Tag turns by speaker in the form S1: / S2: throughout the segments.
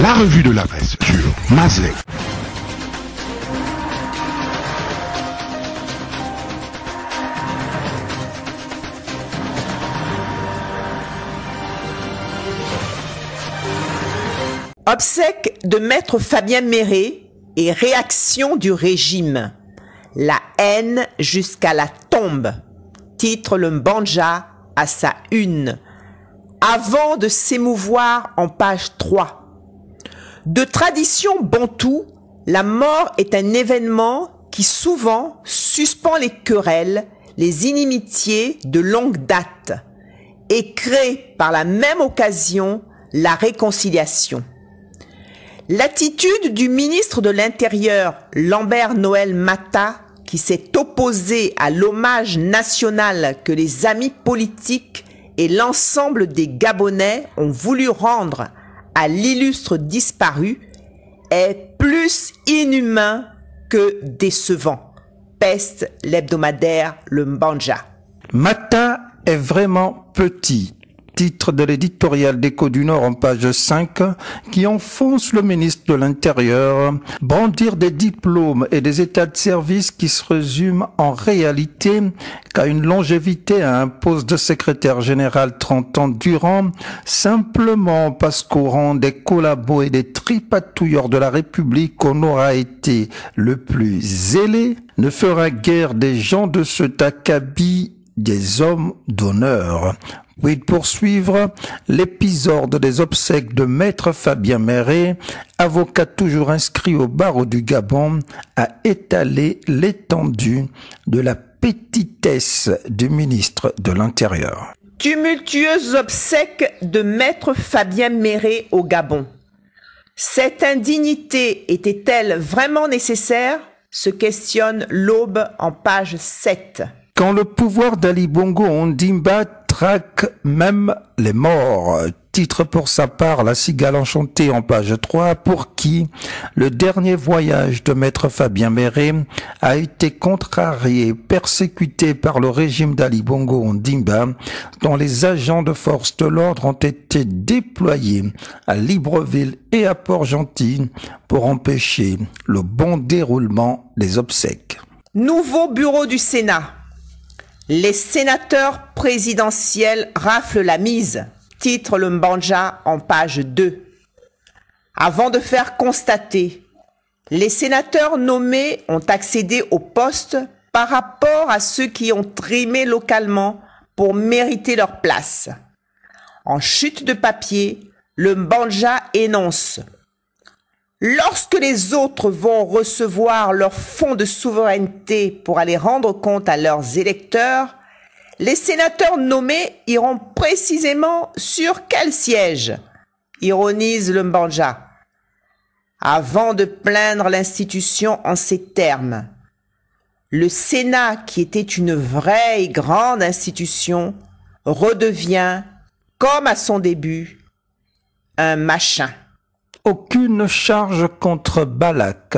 S1: La revue de la presse sur Mazlek.
S2: Obsèques de maître Fabien Méré et réaction du régime. La haine jusqu'à la tombe. Titre le Mbandja à sa une. Avant de s'émouvoir en page 3. De tradition bantoue, la mort est un événement qui souvent suspend les querelles, les inimitiés de longue date et crée par la même occasion la réconciliation. L'attitude du ministre de l'Intérieur, Lambert Noël Mata, qui s'est opposé à l'hommage national que les amis politiques et l'ensemble des Gabonais ont voulu rendre à l'illustre disparu, est plus inhumain que décevant. Peste l'hebdomadaire Le Mbandja.
S3: Mata est vraiment petit. Titre de l'éditorial d'Écho du Nord en page 5 qui enfonce le ministre de l'Intérieur, brandir des diplômes et des états de service qui se résument en réalité qu'à une longévité à un poste de secrétaire général 30 ans durant, simplement parce qu'au rang des collabos et des tripatouilleurs de la République on aura été le plus zélé, ne fera guère des gens de ce acabit des hommes d'honneur. Puis de poursuivre l'épisode des obsèques de maître Fabien Méré, avocat toujours inscrit au barreau du Gabon, a étalé l'étendue de la petitesse du ministre de l'Intérieur.
S2: Tumultueuses obsèques de maître Fabien Méré au Gabon. Cette indignité était-elle vraiment nécessaire? Se questionne l'Aube en page 7.
S3: Quand le pouvoir d'Ali Bongo Ondimba traque même les morts. Titre pour sa part La Cigale Enchantée en page 3, pour qui le dernier voyage de maître Fabien Méré a été contrarié, persécuté par le régime d'Ali Bongo Ondimba, dont les agents de force de l'ordre ont été déployés à Libreville et à Port-Gentil pour empêcher le bon déroulement des obsèques.
S2: Nouveau bureau du Sénat. Les sénateurs présidentiels raflent la mise, titre le Mbandja en page 2. Avant de faire constater, les sénateurs nommés ont accédé au poste par rapport à ceux qui ont trimé localement pour mériter leur place. En chute de papier, le Mbandja énonce: lorsque les autres vont recevoir leur fonds de souveraineté pour aller rendre compte à leurs électeurs, les sénateurs nommés iront précisément sur quel siège? Ironise le Mbandja. Avant de plaindre l'institution en ces termes, le Sénat, qui était une vraie et grande institution, redevient, comme à son début, un machin.
S3: Aucune charge contre Balak.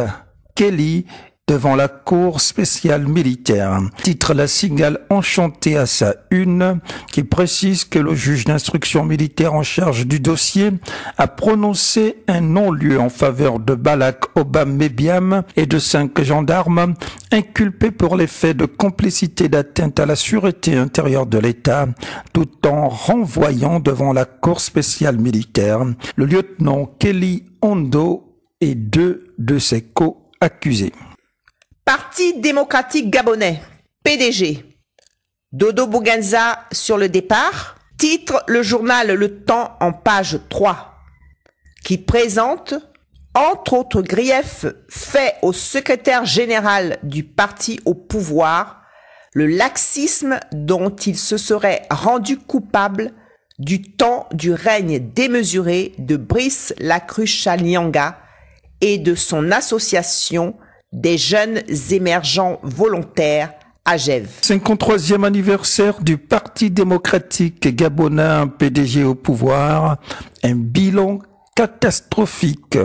S3: Kelly devant la cour spéciale militaire. Titre La Cigale Enchantée à sa une, qui précise que le juge d'instruction militaire en charge du dossier a prononcé un non-lieu en faveur de Balak Obam Mebiam et de 5 gendarmes inculpés pour les faits de complicité d'atteinte à la sûreté intérieure de l'État, tout en renvoyant devant la cour spéciale militaire le lieutenant Kelly Ondo et 2 de ses co-accusés.
S2: Parti démocratique gabonais, PDG. Dodo Bouganza sur le départ, titre le journal Le Temps en page 3, qui présente, entre autres griefs faits au secrétaire général du parti au pouvoir, le laxisme dont il se serait rendu coupable du temps du règne démesuré de Brice Lacruche-Nyanga et de son association des jeunes émergents volontaires AGEV.
S3: 53e anniversaire du Parti démocratique gabonais, un PDG au pouvoir, un bilan catastrophique.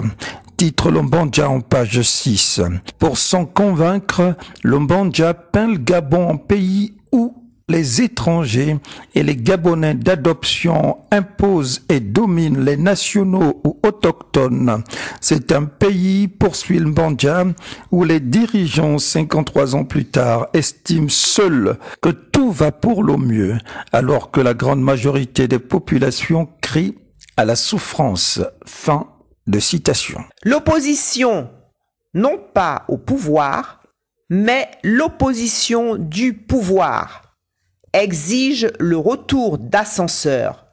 S3: Titre le Mbandja en page 6. Pour s'en convaincre, le Mbandja peint le Gabon en pays où les étrangers et les Gabonais d'adoption imposent et dominent les nationaux ou autochtones. C'est un pays, poursuit Mbandja, où les dirigeants 53 ans plus tard estiment seuls que tout va pour le mieux, alors que la grande majorité des populations crient à la souffrance. Fin de citation.
S2: L'opposition, non pas au pouvoir, mais l'opposition du pouvoir, exige le retour d'ascenseur.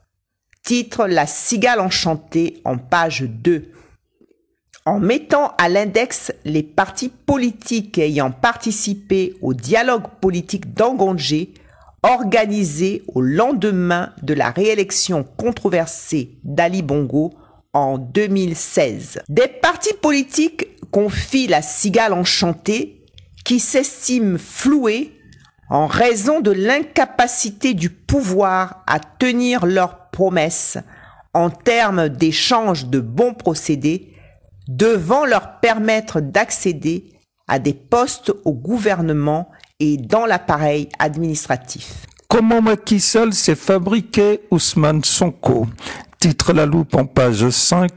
S2: Titre La Cigale enchantée en page 2. En mettant à l'index les partis politiques ayant participé au dialogue politique d'Angondjé, organisé au lendemain de la réélection controversée d'Ali Bongo en 2016. Des partis politiques confient La Cigale enchantée qui s'estiment floués en raison de l'incapacité du pouvoir à tenir leurs promesses en termes d'échange de bons procédés devant leur permettre d'accéder à des postes au gouvernement et dans l'appareil administratif.
S3: Comment Macky Sall s'est fabriqué Ousmane Sonko? Titre La Loupe en page 5,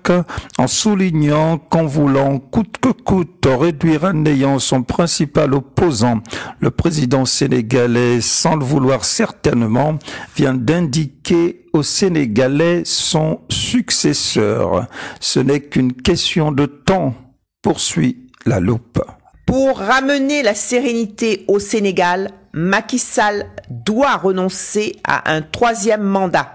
S3: en soulignant qu'en voulant coûte que coûte réduire à néant son principal opposant, le président sénégalais, sans le vouloir certainement, vient d'indiquer aux Sénégalais son successeur. Ce n'est qu'une question de temps, poursuit La Loupe.
S2: Pour ramener la sérénité au Sénégal, Macky Sall doit renoncer à un troisième mandat.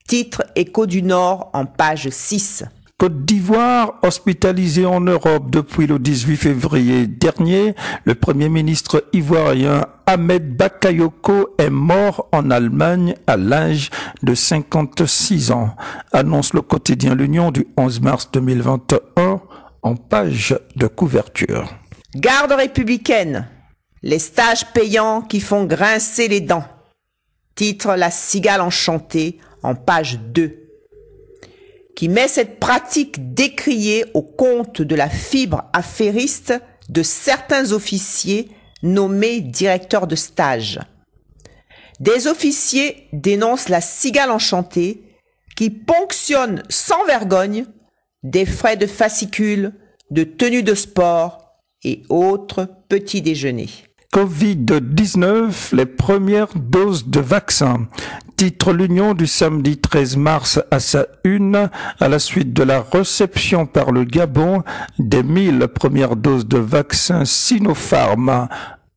S2: Titre Écho du Nord en page 6.
S3: Côte d'Ivoire, hospitalisé en Europe depuis le 18 février dernier, le Premier ministre ivoirien Ahmed Bakayoko est mort en Allemagne à l'âge de 56 ans, annonce le quotidien L'Union du 11 mars 2021 en page de couverture.
S2: Garde républicaine, les stages payants qui font grincer les dents. Titre La Cigale enchantée en page 2, qui met cette pratique décriée au compte de la fibre affairiste de certains officiers nommés directeurs de stage. Des officiers dénoncent La Cigale enchantée qui ponctionne sans vergogne des frais de fascicule, de tenue de sport et autres petits déjeuners.
S3: Covid-19, les premières doses de vaccin. Titre L'Union du samedi 13 mars à sa une, à la suite de la réception par le Gabon des 1000 premières doses de vaccin Sinopharm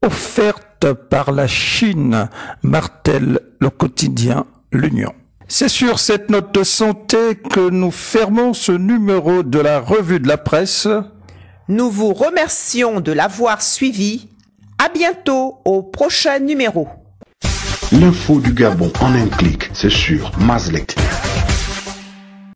S3: offertes par la Chine, martèle le quotidien L'Union. C'est sur cette note de santé que nous fermons ce numéro de la revue de la presse.
S2: Nous vous remercions de l'avoir suivi. À bientôt au prochain numéro.
S1: L'info du Gabon en un clic, c'est sur Mazlek.